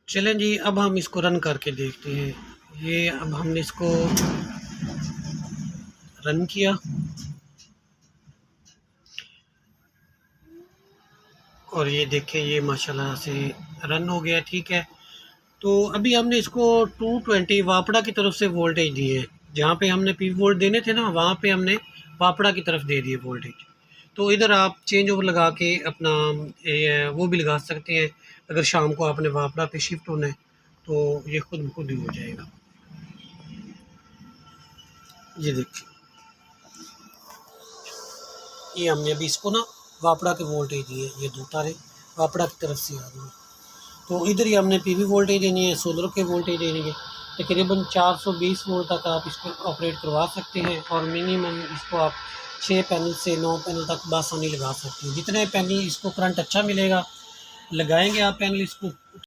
चलें जी, अब हम इसको रन करके देखते हैं। ये अब हमने इसको रन किया और ये देखें ये माशाल्लाह से रन हो गया, ठीक है। तो अभी हमने इसको 220 वापड़ा की तरफ से वोल्टेज दी है। जहाँ पे हमने पी वोल्ट देने थे ना, वहाँ पे हमने वापड़ा की तरफ दे दिए वोल्टेज। तो इधर आप चेंज ओवर लगा के अपना वो भी लगा सकते हैं। अगर शाम को आपने वापड़ा पे शिफ्ट होना है तो ये खुद ब खुद ही हो जाएगा। ये देखिए, ये हमने अभी इसको ना वापड़ा के वोल्टेज दिए, ये दो तारे वापड़ा की तरफ से आ रही हैं। तो इधर ही हमने पीवी वोल्टेज देनी है, सोलर के वोल्टेज देनी है। तकरीबन 420 वोल्ट तक आप इसको ऑपरेट करवा सकते हैं और मिनिमम इसको आप 6 पैनल से 9 पैनल तक बासानी लगा सकते हैं। जितने पैनल इसको करंट अच्छा मिलेगा लगाएंगे आप पैनल इसको